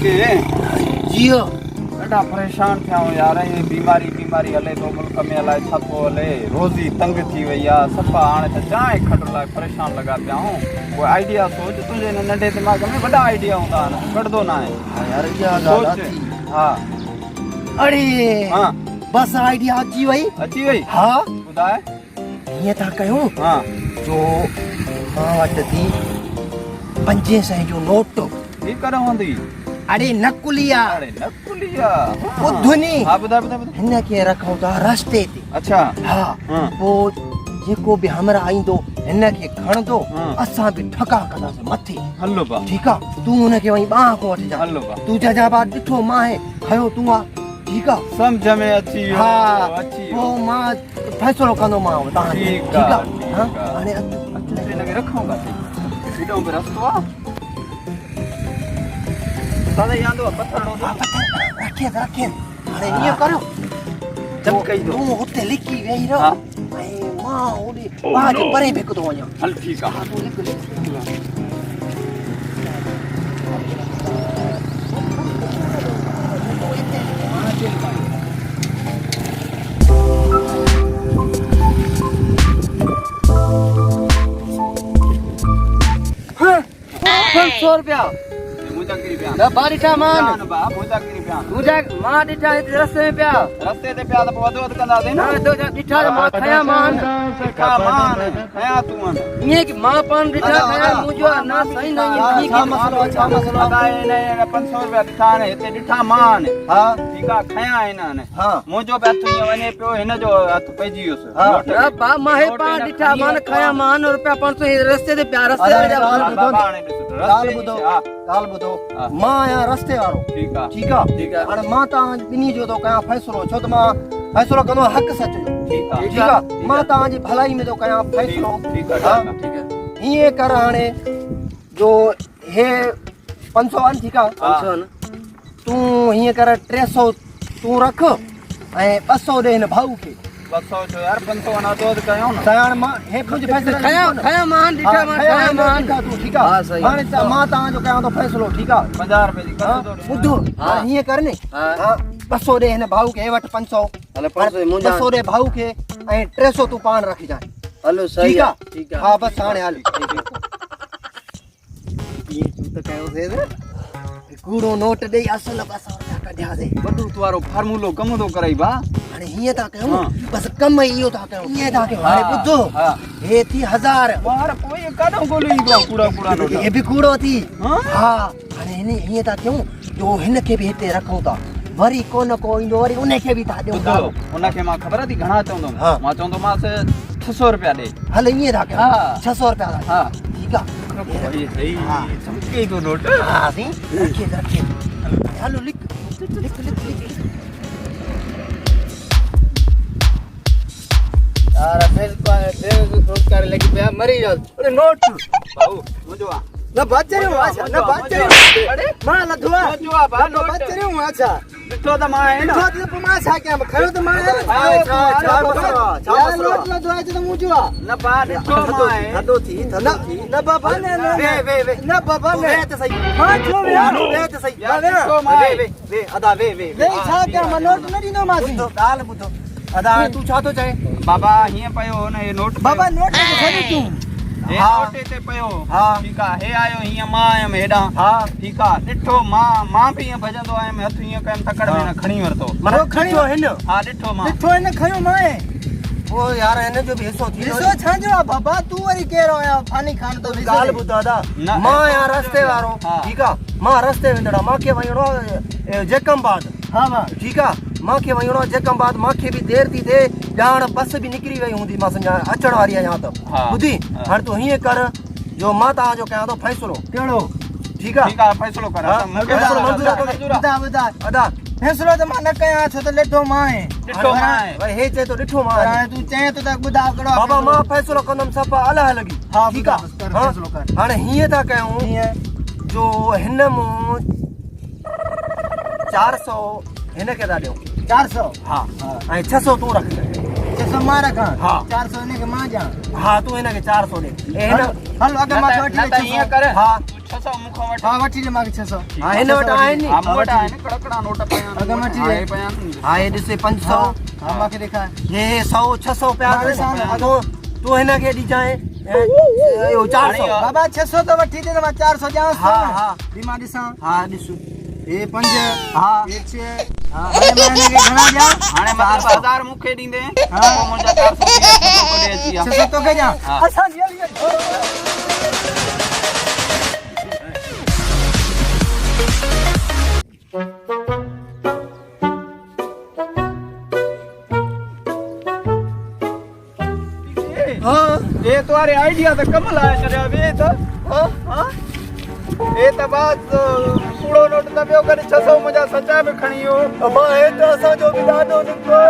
के जियो ॾाढा परेशान थिया आहियूं यार हे बीमारी हले तो मुल्क में अलाए छा थो हले रोज़ी तंग थी वई आहे सफ़ा हाणे त चांहि खट लाइ परेशान लॻा पिया आहियूं कोई आइडिया सोच तुंहिंजे हिन नंढे दिमाग़ में वॾा आइडिया हूंदा आहिनि कढंदो न आहे यार इहा सोच ॻाल्हि थी हा अरे हाँ बस आइडिया अची वई हा ॿुधाए हीअं था कयूं हाँ जो मां वटि थी 500 जो नोट ठीक रहंदी अरे नकुली आहे अरे नकुलिया ॿुधनी हा ॿुधाए हिन खे रखूं था रस्ते ते अच्छा हा हाँ पोइ जेको बि हमरा ईंदो हिन खे खणंदो हाँ असां बि ठका कंदासीं मथे हलो बा ठीकु आहे तूं हुनखे वञी ॿाह को वठिजा हलो बा तूं जा बात ॾिठो मां आहे खयो तूं आहे ठीकु आहे समझ में अची वियो हाँ अची वियो पोइ मां फ़ैसिलो कंदोमांव तव्हांखे ठीकु ठीकु आहे आहे हाँ हाणे अचु हिनखे रखूं था हेॾो बि रस्तो आहे दादा यादो आहे पत्थर रखे हाणे ईअं करियो चमकई दो तूं हुते लिखी वेही रहो हाँ ऐं मां होॾे ॿाह जे परे भिकंदो वञां हल ठीकु आहे हा तूं लिख ₹100 मुंहिंजा किरी पिया न बारिशा मान मुंहिंजा किरी पिया तुंहिंजा मां ॾिठा रस्ते में पिया रस्ते ते पिया त पोइ वधि कंदासीं न न तुंहिंजा ॾिठा मां खयां मान सिखा मान खयां तूं आन ईअं की मां पाण ॾिठा खयां मुंहिंजो न सही न ईअं छा मसलो अदा हिन 500 रुपया ॾिठा आहिनि हिते ॾिठा मान हा ठीकु आहे खयां हिन हाणे हा मुंहिंजो बि हथु ईअं वञे पियो हिन जो हथु पइजी वियुसि न बा मां हे पाण ॾिठा मान खयां मान रुपया 500 रस्ते ते पिया रस्ते ते ॻाल्हि ॿुधो ॻाल्हि ॿुधो मां आहियां रस्ते वारो ठीकु आहे ठीकु आहे हाणे मां तव्हां ॿिन्ही जो थो कयां फ़ैसिलो छो त मां फ़ैसिलो कंदो हक़ सच जो ठीकु आहे ठीकु आहे मां तव्हांजी भलाई में थो कयां फ़ैसिलो ठीकु हा आहे ठीकु आहे हीअं कर हाणे जो हे 500 आहिनि ठीकु आहे तूं हीअं कर 300 तूं रख ऐं 200 ॾे हिन भाऊ खे 200 जो यार 500 अना तो कयूं न त हाणे मां हे मुंहिंजे फ़ैसिले खयां मान ॾिठा मां खयां मान तूं ठीकु आहे हाणे मां तव्हांजो कयां थो फ़ैसिलो ठीकु आहे 50 रुपए जी कर दो ॿुधो हा हीअं कर ने हा 200 ॾे हिन भाऊ खे हे वटि 500 हलो 500 मुंहिंजा 200 ॾे भाऊ खे ऐं 300 तूं पाण रखिजांइ हलो ठीकु आहे ठीकु आहे हा बसि हाणे हल त कयोसीं कूड़ो नोट ॾेई असुल 200 रुपया कढियासीं वॾो वारो फार्मूलो कम थो कराई बा हाणे हीअं था कयूं बसि कम इहो था कयूं ईअं था कयूं हाणे ॿुधो हे थी 1000 मार पोइ काॾो ॻोल्ही ईंदो कूड़ा नोट हे बि कूड़ो थी हाँ? हा हाणे हिन हीअं था कयूं जो हिन खे बि हिते रखूं था वरी को ईंदो वरी उनखे बि था ॾियूं था हुनखे मां ख़बर थी घणा चवंदुमि मां चवंदोमांसि 600 रुपया ॾे हल ईअं था कयूं हाँ। 600 रुपया था हा ठीकु आहे हा चमके थो नोट हा सी रखे हलो लिख यार बिल्कुल कर लगी पे मरी जाओ अरे नोट भाऊ मुंहिंजो आहे न बचरे अच्छा न बचरे अरे मां न धुआ मुंहिंजो आहे भा न बचरे अच्छा ॾिठो त मां आहे न धुआ तो मां छा कयां खयो त मां नोट न धुआ त मुंहिंजो न बा ॾिठो मां आहे थदो थी न बाबा वे न बाबा वे त सही मां छो वे त सही ॾिठो मां वे अदा वे छा कयां मां नोट न ॾींदो मां ॻाल्हि ॿुधो अदा तूं छा थो चए बाबा हीअं पियो न हे नोट बाबा नोट खे छॾी तूं हे नोट ते पियो ठीकु आहे हे आयो हीअं मां आयमि हेॾां ठीकु आहे ॾिठो मां बि ईअं भॼंदो आयमि हथु हीअं कयमि तकड़ में न खणी वरितो खणियो हिन हा ॾिठो मां हिन खयो मां ओ यार हिन जो बि हिस्सो थी हिस्सो छांजो आहे बाबा तूं वरी कहिड़ो आया फानी खान तो ॻाल्हि ॿुध दादा मां यार रस्ते वारो ठीकु आहे मां रस्ते वेंदड़ा मूंखे वञिणो आहे जेकमबाद हा मां ठीकु आहे मूंखे वञिणो आहे जेकमबाद मूंखे बि देरि थी थिए ॼाण बस बि निकिरी वई हूंदी मां सम्झा अचण वारी आहियां त ॿुधी हाणे तूं हीअं कर जो मां तव्हांजो कयां थो फ़ैसिलो कहिड़ो ठीकु आहे फ़ैसिलो कर अदा फ़ैसिलो त मां न कयां छो त ॾिठो मां आहे ॾिठो मां आहे वरी हे चए थो ॾिठो मां हाणे तूं चए तो त ॿुधा कहिड़ो बाबा मां फ़ैसिलो कंदुमि सफ़ा अलाह लॻी हा ठीकु आहे फ़ैसिलो कर हाणे हीअं था कयूं जो हिन मूं 400 हिन खे था ॾियूं 400 हा ऐं 600 तूं रख 600 मां रखां हा 400 हिन खे मां ॾियां हा तूं हिन खे 400 ॾे हिन हल अॻे मां वठी हीअं कर हा 600 मुखा वटि हां वठी दे माके 600 हां हिन वटि आहिनि नी हा मूं वटि आहिनि कड़कड़ा नोट पिया आहिनि अगरि वठी हां ॾे। हे पिया आहिनि हां हे ॾिसे 500 हां माके ॾेखार हे 100 600 पिया अगो तू हिन खे ॾिजाए इहो 400 बाबा 600 तो वठी दे मां 400 ॾियांस हां हां दी मां ॾिसां हां ॾिस हे 5 हां हे 6 हां हाणे मैं हिन खे घणा ॾियां हाणे मतलब 1000 मुखे ॾींदे हां मुंहिंजा 400 कोडे अची विया 600 तो के ॾियां असां जी हाँ ये तुम्हारे आइडिया तो कमल आया चलिया वे तो हाँ हाँ ये तो बात कूड़ो नोट तबियो करे 600 मुझा सचा में खणी हो अबा हे तो असा जो भी दादो निको